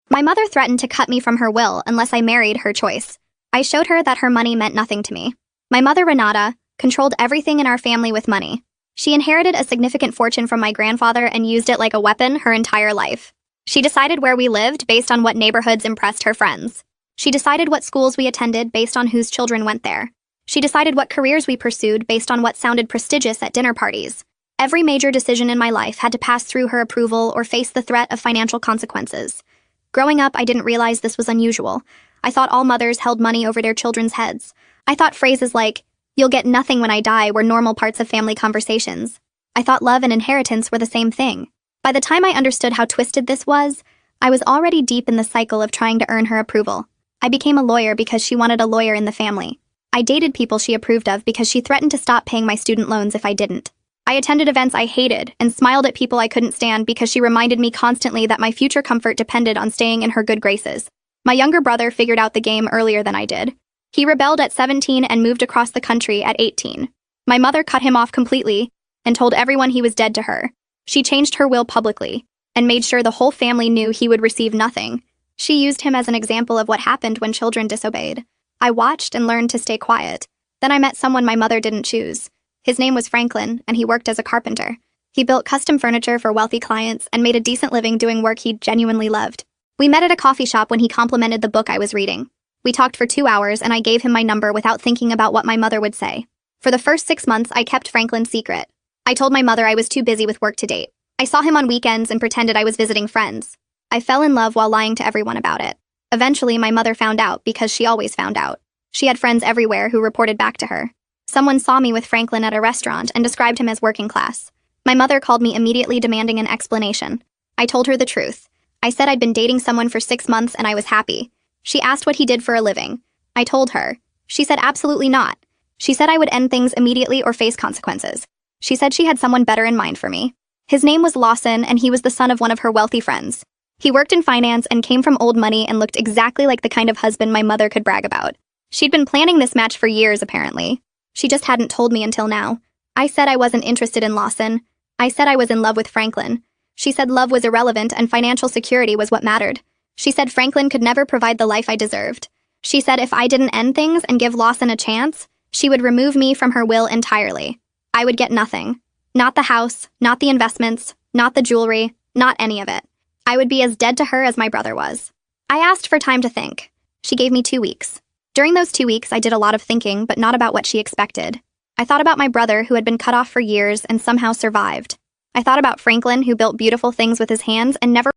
My mother threatened to cut me from her will unless I married her choice. I showed her that her money meant nothing to me. My mother, Renata, controlled everything in our family with money. She inherited a significant fortune from my grandfather and used it like a weapon her entire life. She decided where we lived based on what neighborhoods impressed her friends. She decided what schools we attended based on whose children went there. She decided what careers we pursued based on what sounded prestigious at dinner parties. Every major decision in my life had to pass through her approval or face the threat of financial consequences. Growing up, I didn't realize this was unusual. I thought all mothers held money over their children's heads. I thought phrases like, "You'll get nothing when I die," were normal parts of family conversations. I thought love and inheritance were the same thing. By the time I understood how twisted this was, I was already deep in the cycle of trying to earn her approval. I became a lawyer because she wanted a lawyer in the family. I dated people she approved of because she threatened to stop paying my student loans if I didn't. I attended events I hated and smiled at people I couldn't stand because she reminded me constantly that my future comfort depended on staying in her good graces. My younger brother figured out the game earlier than I did. He rebelled at 17 and moved across the country at 18. My mother cut him off completely and told everyone he was dead to her. She changed her will publicly and made sure the whole family knew he would receive nothing. She used him as an example of what happened when children disobeyed. I watched and learned to stay quiet. Then I met someone my mother didn't choose. His name was Franklin, and he worked as a carpenter. He built custom furniture for wealthy clients and made a decent living doing work he genuinely loved. We met at a coffee shop when he complimented the book I was reading. We talked for 2 hours, and I gave him my number without thinking about what my mother would say. For the first 6 months, I kept Franklin's secret. I told my mother I was too busy with work to date. I saw him on weekends and pretended I was visiting friends. I fell in love while lying to everyone about it. Eventually, my mother found out because she always found out. She had friends everywhere who reported back to her. Someone saw me with Franklin at a restaurant and described him as working class. My mother called me immediately demanding an explanation. I told her the truth. I said I'd been dating someone for 6 months and I was happy. She asked what he did for a living. I told her. She said absolutely not. She said I would end things immediately or face consequences. She said she had someone better in mind for me. His name was Lawson, and he was the son of one of her wealthy friends. He worked in finance and came from old money and looked exactly like the kind of husband my mother could brag about. She'd been planning this match for years, apparently. She just hadn't told me until now. I said I wasn't interested in Lawson. I said I was in love with Franklin. She said love was irrelevant and financial security was what mattered. She said Franklin could never provide the life I deserved. She said if I didn't end things and give Lawson a chance, she would remove me from her will entirely. I would get nothing. Not the house, not the investments, not the jewelry, not any of it. I would be as dead to her as my brother was. I asked for time to think. She gave me 2 weeks. During those 2 weeks, I did a lot of thinking, but not about what she expected. I thought about my brother, who had been cut off for years and somehow survived. I thought about Franklin, who built beautiful things with his hands and never